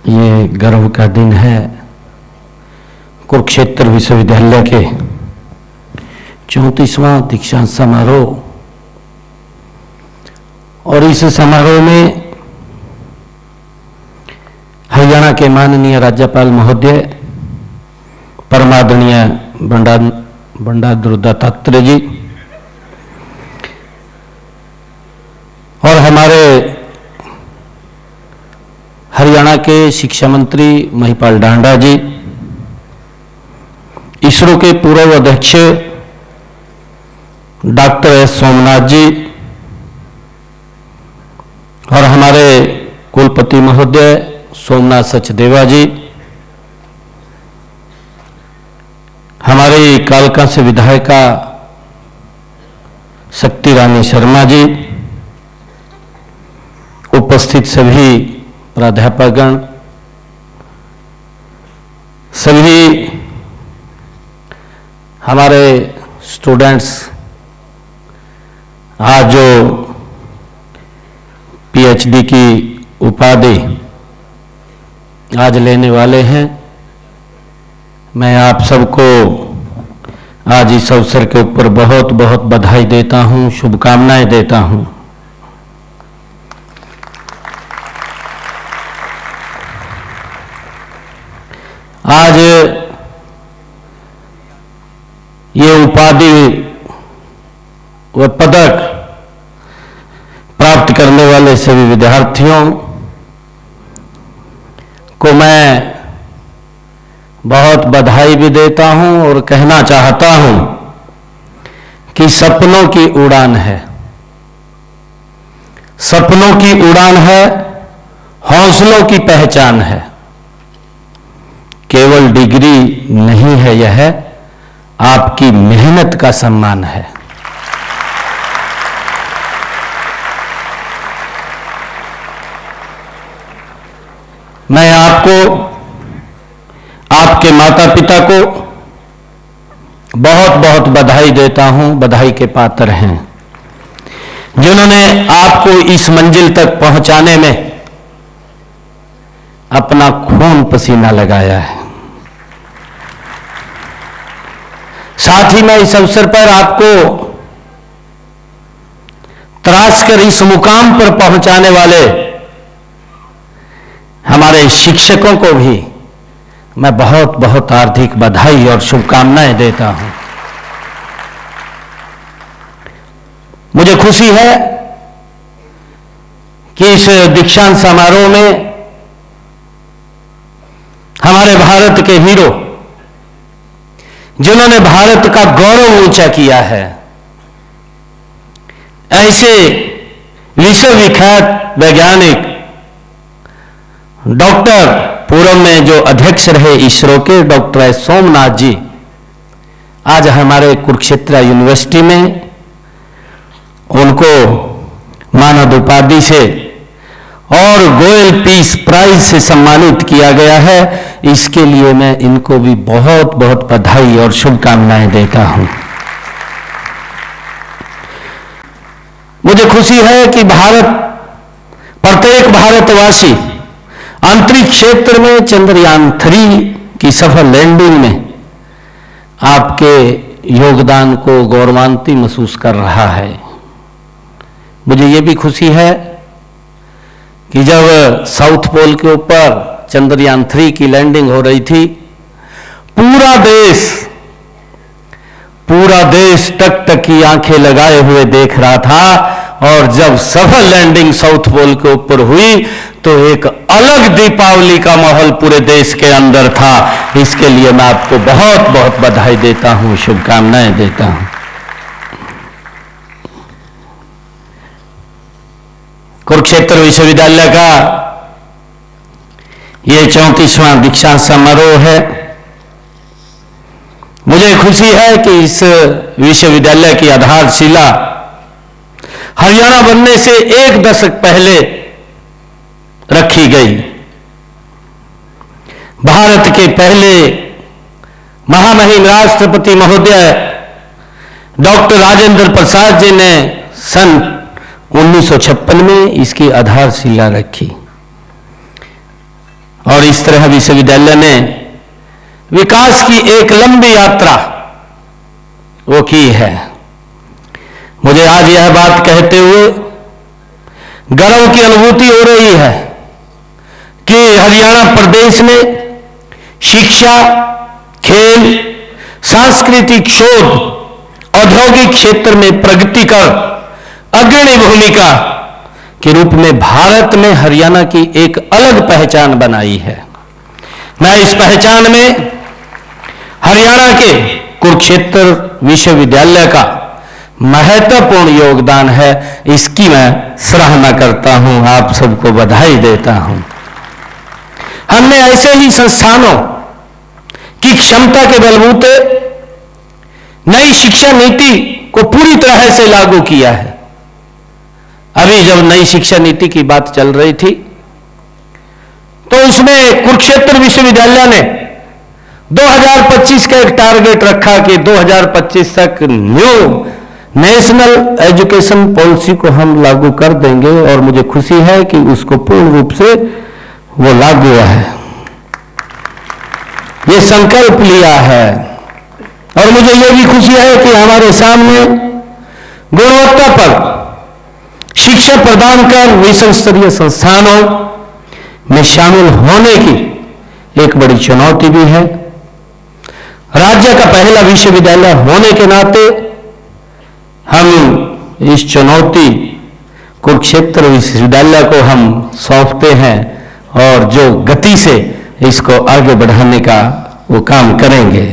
ये गर्व का दिन है। कुरुक्षेत्र विश्वविद्यालय के 34वां दीक्षांत समारोह, और इस समारोह में हरियाणा के माननीय राज्यपाल महोदय परमादरणीय बंडारू दत्तात्रेय जी और हमारे हरियाणा के शिक्षा मंत्री महिपाल डांडा जी, इसरो के पूर्व अध्यक्ष डॉक्टर एस सोमनाथ जी और हमारे कुलपति महोदय सोमनाथ सचदेवा जी, हमारी कालका से विधायिका शक्ति रानी शर्मा जी, उपस्थित सभी प्राध्यापकगण, सभी हमारे स्टूडेंट्स, आज जो पीएचडी की उपाधि आज लेने वाले हैं, मैं आप सबको आज इस अवसर के ऊपर बहुत बहुत बधाई देता हूं, शुभकामनाएं देता हूं। आज ये उपाधि व पदक प्राप्त करने वाले सभी विद्यार्थियों को मैं बहुत बधाई भी देता हूं और कहना चाहता हूं कि सपनों की उड़ान है, सपनों की उड़ान है, हौसलों की पहचान है। केवल डिग्री नहीं है, यह आपकी मेहनत का सम्मान है। मैं आपको, आपके माता पिता को बहुत बहुत बधाई देता हूं, बधाई के पात्र हैं, जिन्होंने आपको इस मंजिल तक पहुंचाने में अपना खून पसीना लगाया है। साथ ही मैं इस अवसर पर आपको तराश कर इस मुकाम पर पहुंचाने वाले हमारे शिक्षकों को भी मैं बहुत बहुत हार्दिक बधाई और शुभकामनाएं देता हूं। मुझे खुशी है कि इस दीक्षांत समारोह में हमारे भारत के हीरो, जिन्होंने भारत का गौरव ऊंचा किया है, ऐसे विश्वविख्यात वैज्ञानिक डॉक्टर, पूर्व में जो अध्यक्ष रहे इसरो के डॉक्टर एस सोमनाथ जी, आज हमारे कुरुक्षेत्र यूनिवर्सिटी में उनको मानद उपाधि से और गोयल पीस प्राइज से सम्मानित किया गया है। इसके लिए मैं इनको भी बहुत बहुत बधाई और शुभकामनाएं देता हूं। मुझे खुशी है कि प्रत्येक भारतवासी अंतरिक्ष क्षेत्र में चंद्रयान 3 की सफल लैंडिंग में आपके योगदान को गौरवान्वित महसूस कर रहा है। मुझे ये भी खुशी है कि जब साउथ पोल के ऊपर चंद्रयान 3 की लैंडिंग हो रही थी, पूरा देश टक टक की आंखें लगाए हुए देख रहा था, और जब सफल लैंडिंग साउथ पोल के ऊपर हुई तो एक अलग दीपावली का माहौल पूरे देश के अंदर था। इसके लिए मैं आपको बहुत बहुत बधाई देता हूं, शुभकामनाएं देता हूं। कुरुक्षेत्र विश्वविद्यालय का ये 34वां दीक्षांत समारोह है। मुझे खुशी है कि इस विश्वविद्यालय की आधारशिला हरियाणा बनने से 1 दशक पहले रखी गई। भारत के पहले महामहिम राष्ट्रपति महोदय डॉक्टर राजेंद्र प्रसाद जी ने सन 1956 में इसकी आधारशिला रखी। और इस तरह विश्वविद्यालय ने विकास की एक लंबी यात्रा वो की है। मुझे आज यह बात कहते हुए गर्व की अनुभूति हो रही है कि हरियाणा प्रदेश ने शिक्षा, खेल, सांस्कृतिक शोध, औद्योगिक क्षेत्र में प्रगति कर अग्रणी भूमिका के रूप में भारत में हरियाणा की एक अलग पहचान बनाई है। मैं इस पहचान में हरियाणा के कुरुक्षेत्र विश्वविद्यालय का महत्वपूर्ण योगदान है, इसकी मैं सराहना करता हूं, आप सबको बधाई देता हूं। हमने ऐसे ही संस्थानों की क्षमता के बलबूते नई शिक्षा नीति को पूरी तरह से लागू किया है। अभी जब नई शिक्षा नीति की बात चल रही थी तो उसमें कुरुक्षेत्र विश्वविद्यालय ने 2025 का एक टारगेट रखा कि 2025 तक न्यू नेशनल एजुकेशन पॉलिसी को हम लागू कर देंगे, और मुझे खुशी है कि उसको पूर्ण रूप से वो लागू हुआ है। ये संकल्प लिया है, और मुझे ये भी खुशी है कि हमारे सामने गुणवत्ता पर शिक्षा प्रदान कर विश्व स्तरीय संस्थानों में शामिल होने की एक बड़ी चुनौती भी है। राज्य का पहला विश्वविद्यालय होने के नाते हम इस चुनौती कुरुक्षेत्र विश्वविद्यालय को हम सौंपते हैं, और जो गति से इसको आगे बढ़ाने का वो काम करेंगे।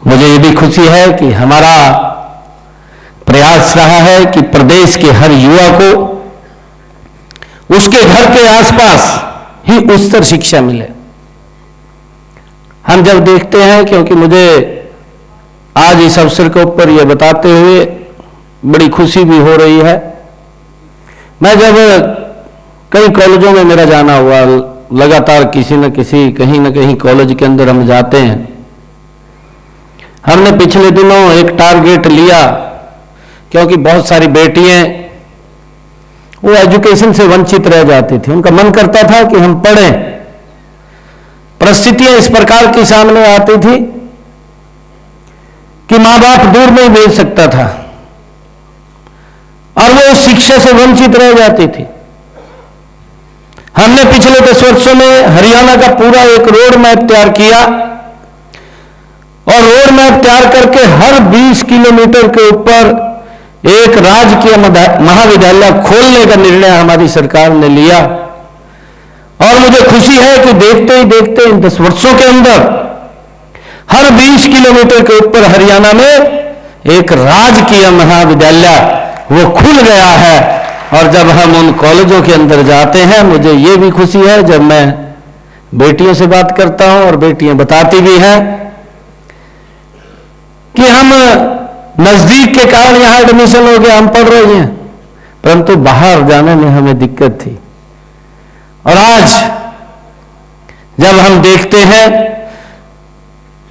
मुझे ये भी खुशी है कि हमारा प्रयास रहा है कि प्रदेश के हर युवा को उसके घर के आसपास ही उच्चतर शिक्षा मिले। हम जब देखते हैं, क्योंकि मुझे आज इस अवसर के ऊपर यह बताते हुए बड़ी खुशी भी हो रही है, मैं जब कई कॉलेजों में मेरा जाना हुआ, लगातार किसी न किसी कहीं न कहीं कॉलेज के अंदर हम जाते हैं। हमने पिछले दिनों एक टारगेट लिया, क्योंकि बहुत सारी बेटियां वो एजुकेशन से वंचित रह जाती थी, उनका मन करता था कि हम पढ़ें। परिस्थितियां इस प्रकार की सामने आती थी कि मां बाप दूर नहीं भेज सकता था और वो शिक्षा से वंचित रह जाती थी। हमने पिछले 10 वर्षों में हरियाणा का पूरा एक रोड मैप तैयार किया, और रोड मैप तैयार करके हर 20 किलोमीटर के ऊपर एक राजकीय महाविद्यालय खोलने का निर्णय हमारी सरकार ने लिया। और मुझे खुशी है कि देखते ही देखते इन 10 वर्षों के अंदर हर 20 किलोमीटर के ऊपर हरियाणा में एक राजकीय महाविद्यालय वो खुल गया है। और जब हम उन कॉलेजों के अंदर जाते हैं, मुझे ये भी खुशी है जब मैं बेटियों से बात करता हूं, और बेटियां बताती भी हैं कि हम नजदीक के कारण यहां एडमिशन हो गया, हम पढ़ रहे हैं, परंतु बाहर जाने में हमें दिक्कत थी। और आज जब हम देखते हैं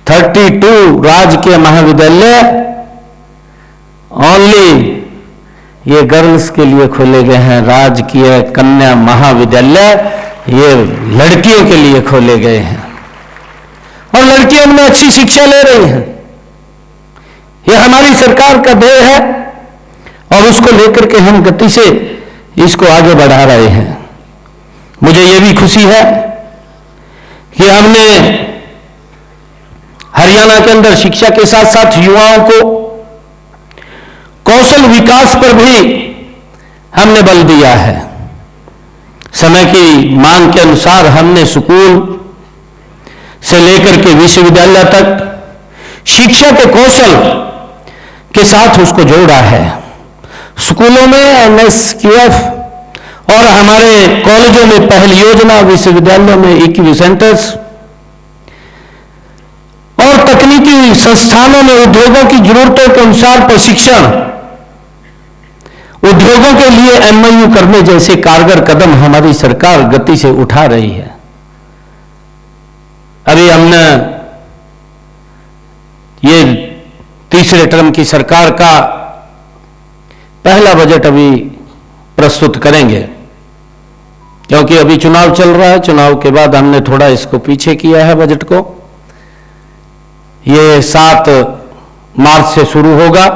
32 राजकीय महाविद्यालय ओनली ये गर्ल्स के लिए खोले गए हैं, राजकीय कन्या महाविद्यालय ये लड़कियों के लिए खोले गए हैं, और लड़कियां उनमें अच्छी शिक्षा ले रही हैं। यह हमारी सरकार का ध्येय है, और उसको लेकर के हम गति से इसको आगे बढ़ा रहे हैं। मुझे यह भी खुशी है कि हमने हरियाणा के अंदर शिक्षा के साथ साथ युवाओं को कौशल विकास पर भी हमने बल दिया है। समय की मांग के अनुसार हमने स्कूल से लेकर के विश्वविद्यालय तक शिक्षा के कौशल के साथ उसको जोड़ा है। स्कूलों में एनएसक्यूएफ और हमारे कॉलेजों में पहल योजना, विश्वविद्यालयों में इक्यू सेंटर्स और तकनीकी संस्थानों में उद्योगों की जरूरतों के अनुसार प्रशिक्षण, उद्योगों के लिए एमओयू करने जैसे कारगर कदम हमारी सरकार गति से उठा रही है। अभी हमने ये तीसरे टर्म की सरकार का पहला बजट अभी प्रस्तुत करेंगे। क्योंकि अभी चुनाव चल रहा है। चुनाव के बाद हमने थोड़ा इसको पीछे किया है बजट को। ये 7 मार्च से शुरू होगा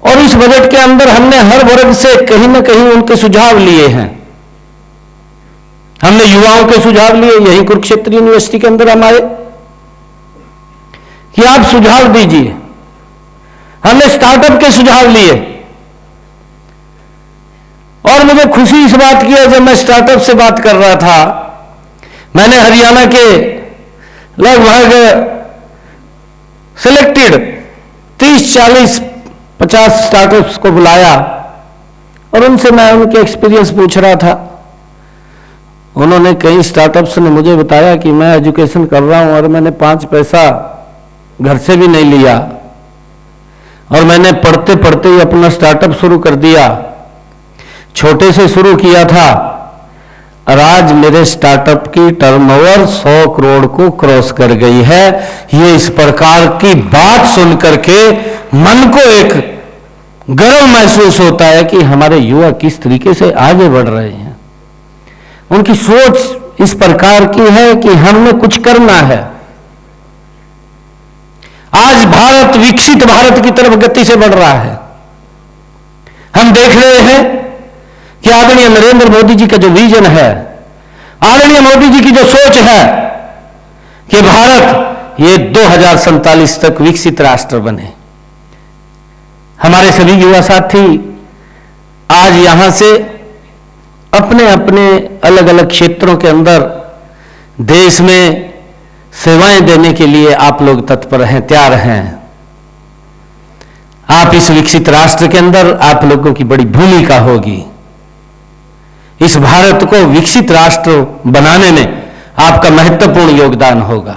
और इस बजट के अंदर हमने हर वर्ग से कहीं ना कहीं उनके सुझाव लिए हैं। हमने युवाओं के सुझाव लिए, यही कुरुक्षेत्र यूनिवर्सिटी के अंदर हम आए कि आप सुझाव दीजिए। हमने स्टार्टअप के सुझाव लिए और मुझे खुशी इस बात की है, जब मैं स्टार्टअप से बात कर रहा था, मैंने हरियाणा के लगभग सिलेक्टेड 30, 40, 50 स्टार्टअप्स को बुलाया और उनसे मैं उनके एक्सपीरियंस पूछ रहा था। उन्होंने, कई स्टार्टअप्स ने मुझे बताया कि मैं एजुकेशन कर रहा हूं और मैंने 5 पैसा घर से भी नहीं लिया और मैंने पढ़ते पढ़ते ही अपना स्टार्टअप शुरू कर दिया। छोटे से शुरू किया था और आज मेरे स्टार्टअप की टर्नओवर 100 करोड़ को क्रॉस कर गई है। ये इस प्रकार की बात सुनकर के मन को एक गर्व महसूस होता है कि हमारे युवा किस तरीके से आगे बढ़ रहे हैं। उनकी सोच इस प्रकार की है कि हमने कुछ करना है। आज भारत विकसित भारत की तरफ गति से बढ़ रहा है। हम देख रहे हैं कि आदरणीय नरेंद्र मोदी जी का जो विजन है, आदरणीय मोदी जी की जो सोच है कि भारत ये 2047 तक विकसित राष्ट्र बने। हमारे सभी युवा साथी आज यहां से अपने अपने अलग अलग क्षेत्रों के अंदर देश में सेवाएं देने के लिए आप लोग तत्पर हैं, तैयार हैं। आप इस विकसित राष्ट्र के अंदर आप लोगों की बड़ी भूमिका होगी। इस भारत को विकसित राष्ट्र बनाने में आपका महत्वपूर्ण योगदान होगा।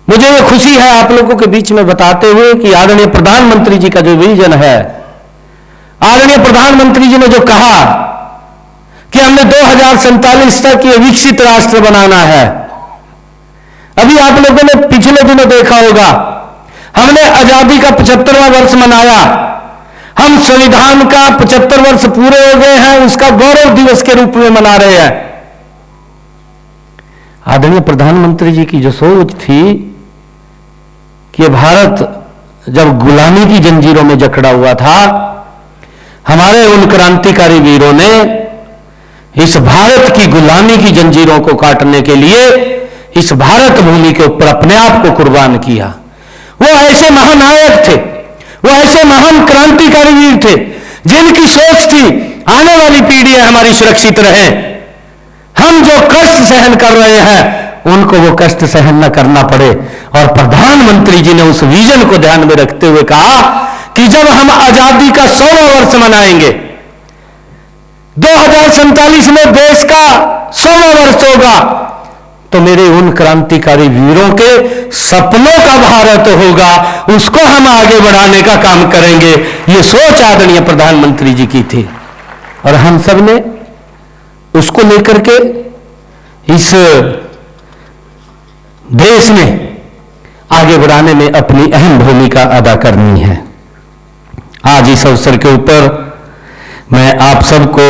मुझे ये खुशी है आप लोगों के बीच में बताते हुए कि आदरणीय प्रधानमंत्री जी का जो विजन है, आदरणीय प्रधानमंत्री जी ने जो कहा कि हमने 2047 तक ये विकसित राष्ट्र बनाना है। अभी आप लोगों ने पिछले दिनों देखा होगा, हमने आजादी का 75वां वर्ष मनाया। हम संविधान का 75 वर्ष पूरे हो गए हैं, उसका गौरव दिवस के रूप में मना रहे हैं। आदरणीय प्रधानमंत्री जी की जो सोच थी कि भारत जब गुलामी की जंजीरों में जकड़ा हुआ था, हमारे उन क्रांतिकारी वीरों ने इस भारत की गुलामी की जंजीरों को काटने के लिए इस भारत भूमि के ऊपर अपने आप को कुर्बान किया। वो ऐसे महानायक थे, वो ऐसे महान क्रांतिकारी वीर थे जिनकी सोच थी आने वाली पीढ़ियां हमारी सुरक्षित रहे। हम जो कष्ट सहन कर रहे हैं उनको वो कष्ट सहन न करना पड़े। और प्रधानमंत्री जी ने उस विजन को ध्यान में रखते हुए कहा कि जब हम आजादी का 100वां वर्ष मनाएंगे, 2047 में देश का 100वां वर्ष होगा, तो मेरे उन क्रांतिकारी वीरों के सपनों का भारत होगा, उसको हम आगे बढ़ाने का काम करेंगे। ये सोच आदरणीय प्रधानमंत्री जी की थी और हम सब ने उसको लेकर के इस देश में आगे बढ़ाने में अपनी अहम भूमिका अदा करनी है। आज इस अवसर के ऊपर मैं आप सबको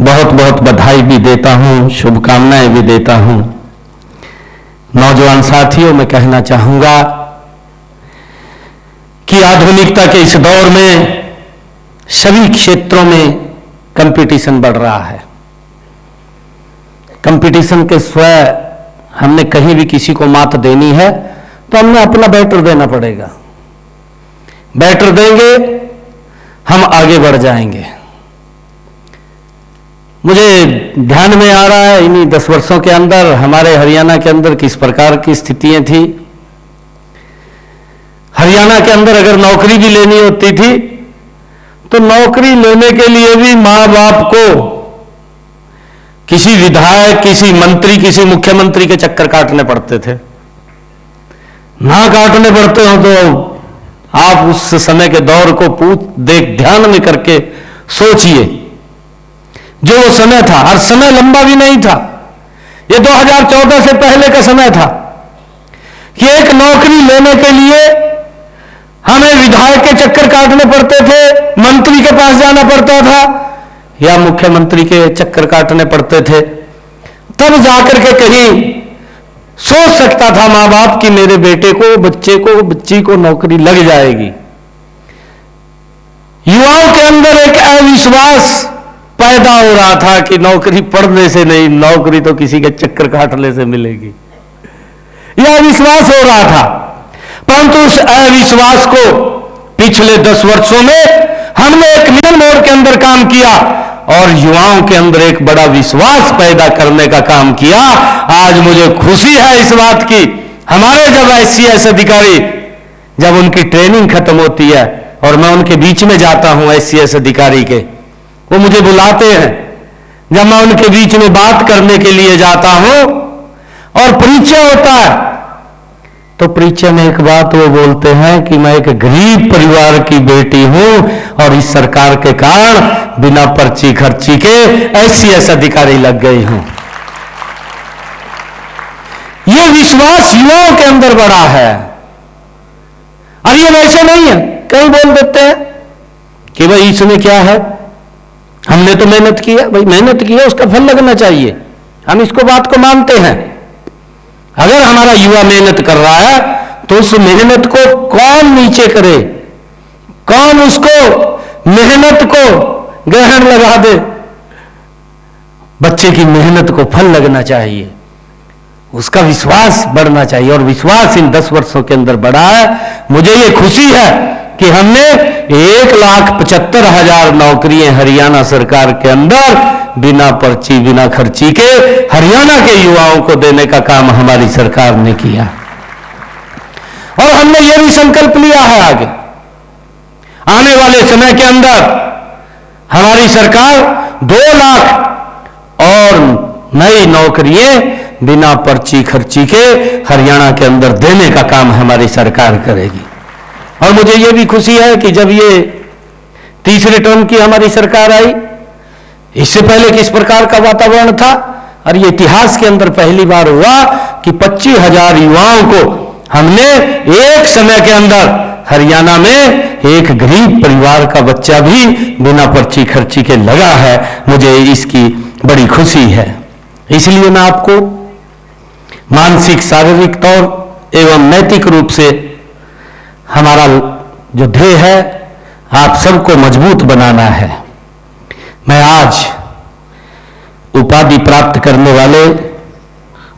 बहुत बहुत बधाई भी देता हूं, शुभकामनाएं भी देता हूं। नौजवान साथियों, मैं कहना चाहूंगा कि आधुनिकता के इस दौर में सभी क्षेत्रों में कंपटीशन बढ़ रहा है। कंपटीशन के स्वयं हमने कहीं भी किसी को मात देनी है तो हमने अपना बेटर देना पड़ेगा। बेटर देंगे, हम आगे बढ़ जाएंगे। मुझे ध्यान में आ रहा है इन्हीं 10 वर्षों के अंदर हमारे हरियाणा के अंदर किस प्रकार की स्थितियां थी। हरियाणा के अंदर अगर नौकरी भी लेनी होती थी तो नौकरी लेने के लिए भी मां बाप को किसी विधायक, किसी मंत्री, किसी मुख्यमंत्री के चक्कर काटने पड़ते थे। ना काटने पड़ते हो तो आप उस समय के दौर को ध्यान में करके सोचिए, जो वो समय था। हर समय लंबा भी नहीं था। ये 2014 से पहले का समय था कि एक नौकरी लेने के लिए हमें विधायक के चक्कर काटने पड़ते थे, मंत्री के पास जाना पड़ता था, या मुख्यमंत्री के चक्कर काटने पड़ते थे, तब जाकर के कहीं सोच सकता था मां बाप कि मेरे बेटे को, बच्चे को, बच्ची को नौकरी लग जाएगी। युवाओं के अंदर एक अविश्वास पैदा हो रहा था कि नौकरी पढ़ने से नहीं, नौकरी तो किसी के चक्कर काटने से मिलेगी, यह अविश्वास हो रहा था। परंतु उस अविश्वास को पिछले 10 वर्षों में हमने एक मिलन मोड़ के अंदर काम किया और युवाओं के अंदर एक बड़ा विश्वास पैदा करने का काम किया। आज मुझे खुशी है इस बात की, हमारे जब SCS अधिकारी, जब उनकी ट्रेनिंग खत्म होती है और मैं उनके बीच में जाता हूं, SCS अधिकारी के, वो मुझे बुलाते हैं, जब मैं उनके बीच में बात करने के लिए जाता हूं और परिचय होता है, तो परिचय में एक बात वो बोलते हैं कि मैं एक गरीब परिवार की बेटी हूं और इस सरकार के कारण बिना पर्ची खर्ची के SCS अधिकारी लग गई हूं। ये विश्वास युवाओं के अंदर बड़ा है। और ये वैसे नहीं है, कई बोल देते हैं कि भाई इसमें क्या है, हमने तो मेहनत किया, भाई मेहनत किया उसका फल लगना चाहिए, हम इसको बात को मानते हैं। अगर हमारा युवा मेहनत कर रहा है तो उस मेहनत को कौन नीचे करे, कौन उसको मेहनत को ग्रहण लगा दे। बच्चे की मेहनत को फल लगना चाहिए, उसका विश्वास बढ़ना चाहिए और विश्वास इन 10 वर्षों के अंदर बढ़ा है। मुझे ये खुशी है कि हमने 1,75,000 नौकरियां हरियाणा सरकार के अंदर बिना पर्ची, बिना खर्ची के हरियाणा के युवाओं को देने का काम हमारी सरकार ने किया। और हमने यह भी संकल्प लिया है आगे आने वाले समय के अंदर हमारी सरकार 2 लाख और नई नौकरियां बिना पर्ची खर्ची के हरियाणा के अंदर देने का काम हमारी सरकार करेगी। और मुझे यह भी खुशी है कि जब ये तीसरे टर्म की हमारी सरकार आई, इससे पहले किस प्रकार का वातावरण था, और ये इतिहास के अंदर पहली बार हुआ कि 25,000 युवाओं को हमने एक समय के अंदर हरियाणा में एक गरीब परिवार का बच्चा भी बिना पर्ची खर्ची के लगा है। मुझे इसकी बड़ी खुशी है। इसलिए मैं आपको मानसिक, शारीरिक तौर एवं नैतिक रूप से हमारा जो ध्येय है आप सबको मजबूत बनाना है। मैं आज उपाधि प्राप्त करने वाले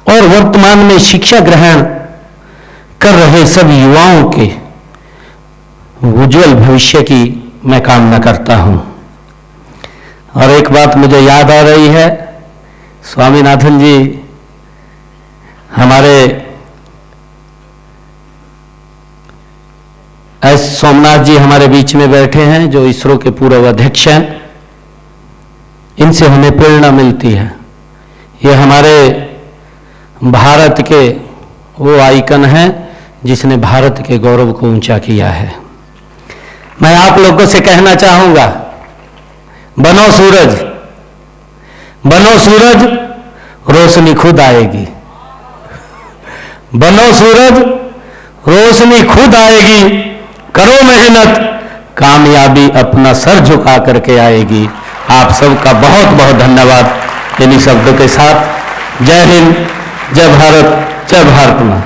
और वर्तमान में शिक्षा ग्रहण कर रहे सभी युवाओं के उज्जवल भविष्य की मैं कामना करता हूं। और एक बात मुझे याद आ रही है, स्वामीनाथन जी हमारे एस सोमनाथ जी हमारे बीच में बैठे हैं, जो इसरो के पूर्व अध्यक्ष हैं। इनसे हमें प्रेरणा मिलती है। ये हमारे भारत के वो आइकन हैं जिसने भारत के गौरव को ऊंचा किया है। मैं आप लोगों से कहना चाहूंगा, बनो सूरज, बनो सूरज, रोशनी खुद आएगी। बनो सूरज, रोशनी खुद आएगी। करो मेहनत, कामयाबी अपना सर झुका करके आएगी। आप सबका बहुत बहुत धन्यवाद। इन्हीं शब्दों के साथ जय हिंद, जय भारत, जय भारत मां।